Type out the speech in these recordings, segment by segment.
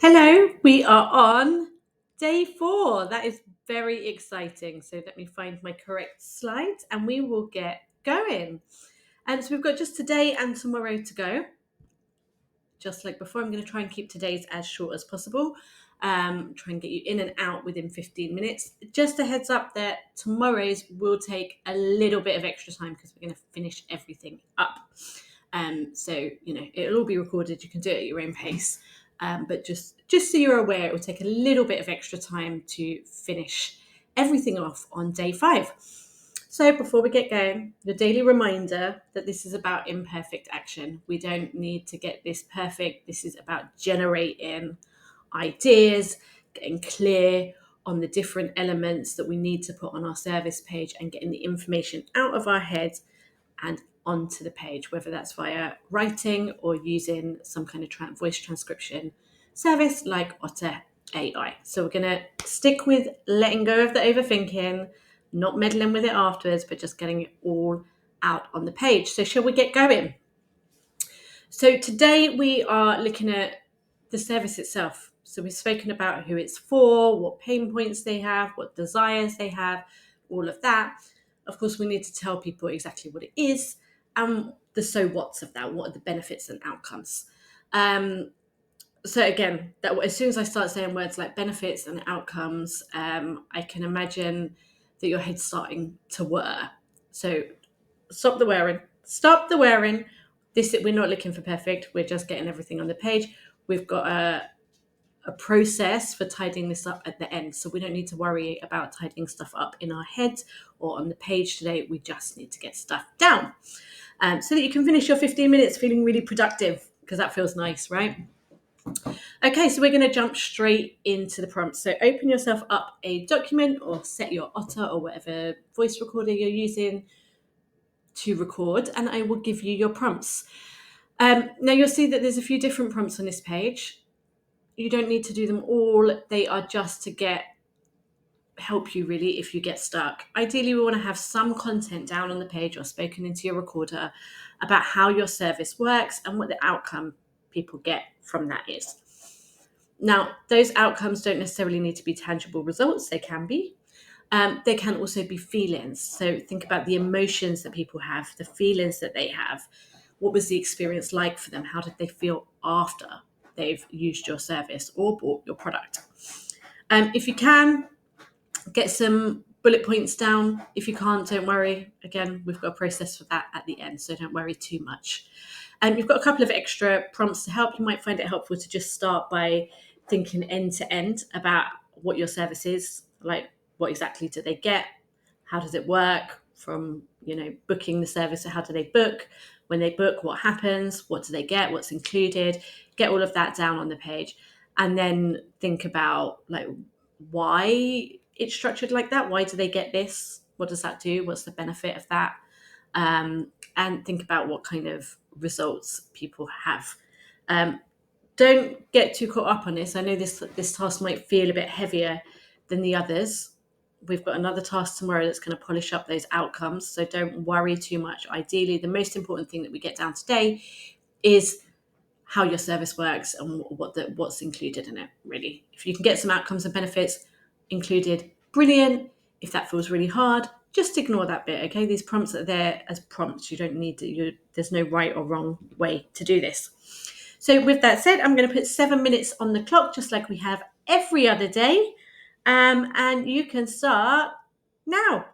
Hello, we are on day 4. That is very exciting. So let me find my correct slides and we will get going. And so we've got just today and tomorrow to go. Just like before, I'm going to try and keep today's as short as possible. Try and get you in and out within 15 minutes. Just a heads up that tomorrow's will take a little bit of extra time because we're going to finish everything up. So it'll all be recorded. You can do it at your own pace. But just so you're aware, it will take a little bit of extra time to finish everything off on day 5. So before we get going, the daily reminder that this is about imperfect action. We don't need to get this perfect. This is about generating ideas, getting clear on the different elements that we need to put on our service page and getting the information out of our heads and onto the page, whether that's via writing or using some kind of voice transcription service like Otter AI. So we're going to stick with letting go of the overthinking, not meddling with it afterwards, but just getting it all out on the page. So shall we get going? So today we are looking at the service itself. So we've spoken about who it's for, what pain points they have, what desires they have, all of that. Of course, we need to tell people exactly what it is and the so what's of that. What are the benefits and outcomes? So again, that as soon as I start saying words like benefits and outcomes, I can imagine that your head's starting to whir. So stop the wearing. Stop the wearing. We're not looking for perfect. We're just getting everything on the page. We've got a process for tidying this up at the end. So we don't need to worry about tidying stuff up in our heads or on the page today. We just need to get stuff down so that you can finish your 15 minutes feeling really productive because that feels nice, right? Okay, so we're going to jump straight into the prompts. So open yourself up a document or set your Otter or whatever voice recorder you're using to record, and I will give you your prompts. Now you'll see that there's a few different prompts on this page. You don't need to do them all. They are just to help you really if you get stuck. Ideally, we want to have some content down on the page or spoken into your recorder about how your service works and what the outcome people get from that is. Now, those outcomes don't necessarily need to be tangible results. They can be. They can also be feelings. So think about the emotions that people have, the feelings that they have. What was the experience like for them? How did they feel after they've used your service or bought your product? If you can, get some bullet points down. If you can't, don't worry. Again, we've got a process for that at the end, so don't worry too much. And you've got a couple of extra prompts to help. You might find it helpful to just start by thinking end to end about what your service is, like what exactly do they get, how does it work from booking the service, or how do they book, when they book, what happens, what do they get, what's included. Get all of that down on the page, and then think about like why it's structured like that. Why do they get this? What does that do? What's the benefit of that? And think about what kind of results people have. Don't get too caught up on this. I know this task might feel a bit heavier than the others. We've got another task tomorrow that's going to polish up those outcomes. So don't worry too much. Ideally, the most important thing that we get down today is how your service works and what's included in it, really. If you can get some outcomes and benefits included, brilliant. If that feels really hard, just ignore that bit, okay? These prompts are there as prompts. You don't need to, there's no right or wrong way to do this. So with that said, I'm going to put 7 minutes on the clock, just like we have every other day. And you can start now.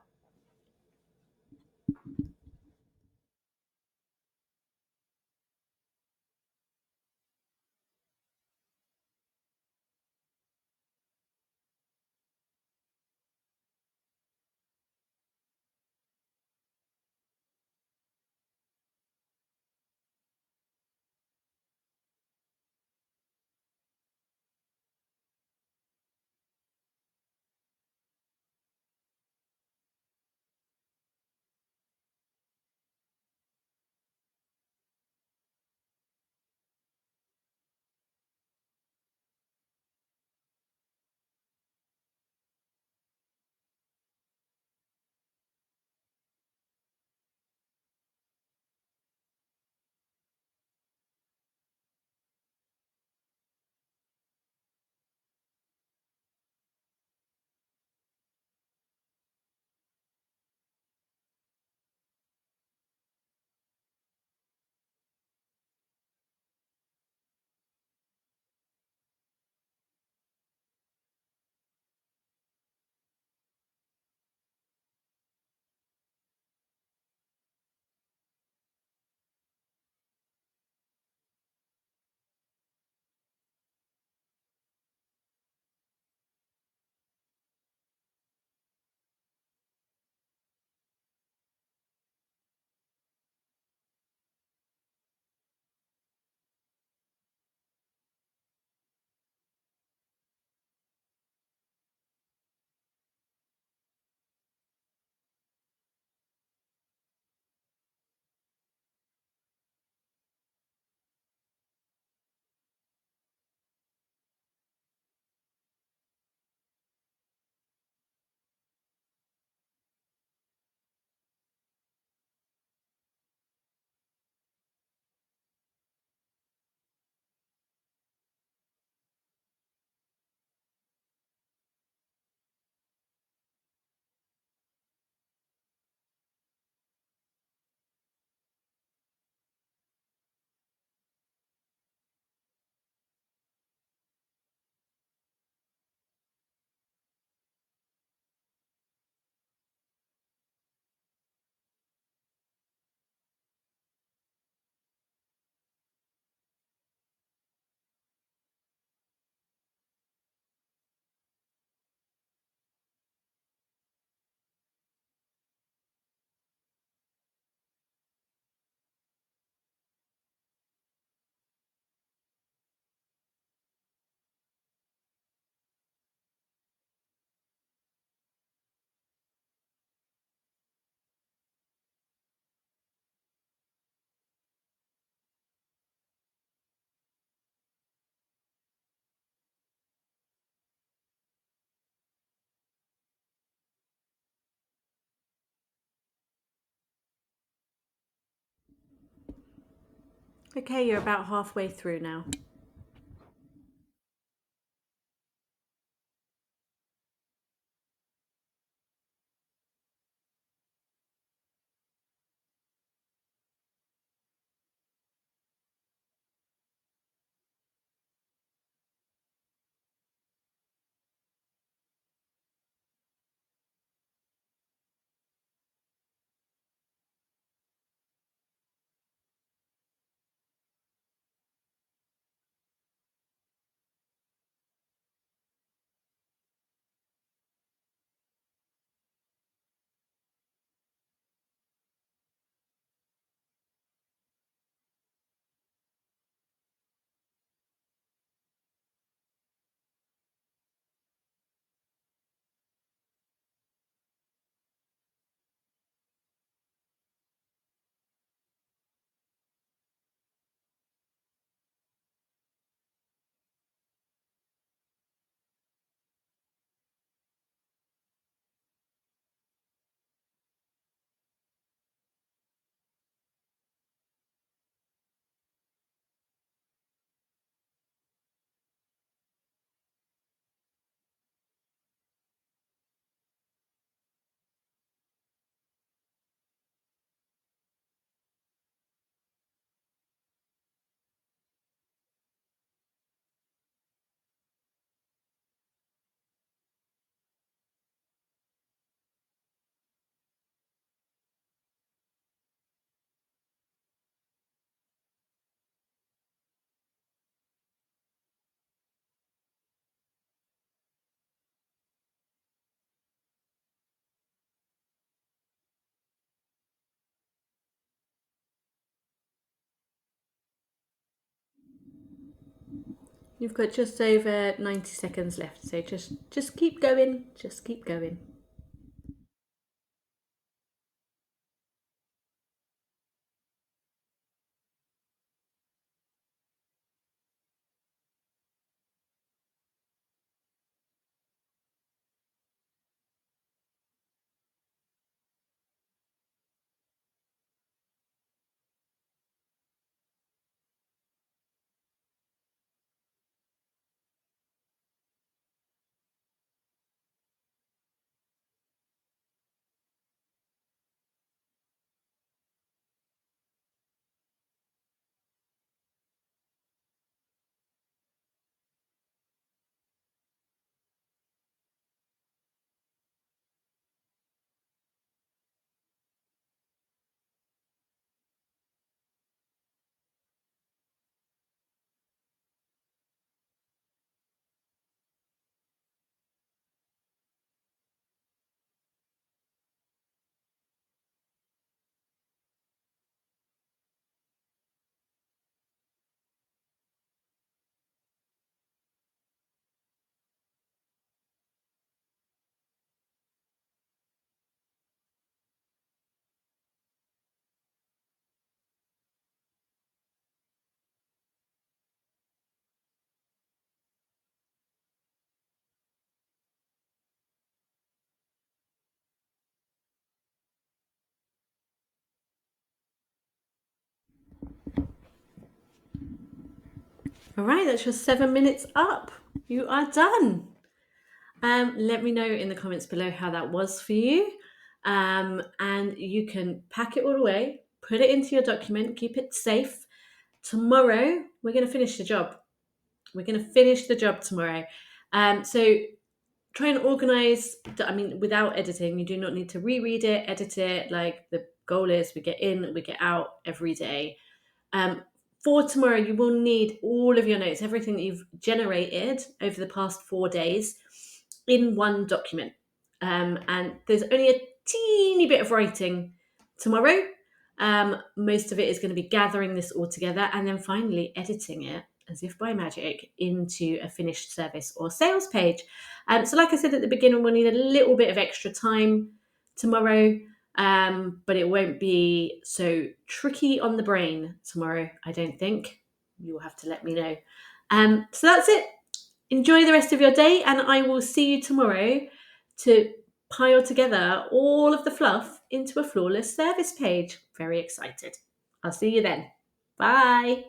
Okay, you're about halfway through now. You've got just over 90 seconds left, so just keep going, just keep going. All right, that's your 7 minutes up. You are done. Let me know in the comments below how that was for you. And you can pack it all away, put it into your document, keep it safe. Tomorrow, we're going to finish the job. We're going to finish the job tomorrow. So try and organize. I mean, without editing, you do not need to reread it, edit it. Like the goal is we get in, we get out every day. For tomorrow, you will need all of your notes, everything that you've generated over the past 4 days in one document. And there's only a teeny bit of writing tomorrow. Most of it is going to be gathering this all together and then finally editing it as if by magic into a finished service or sales page. So like I said at the beginning, we'll need a little bit of extra time tomorrow, but it won't be so tricky on the brain tomorrow, I don't think. You will have to let me know. So that's it. Enjoy the rest of your day, and I will see you tomorrow to pile together all of the fluff into a flawless service page. Very excited. I'll see you then. Bye.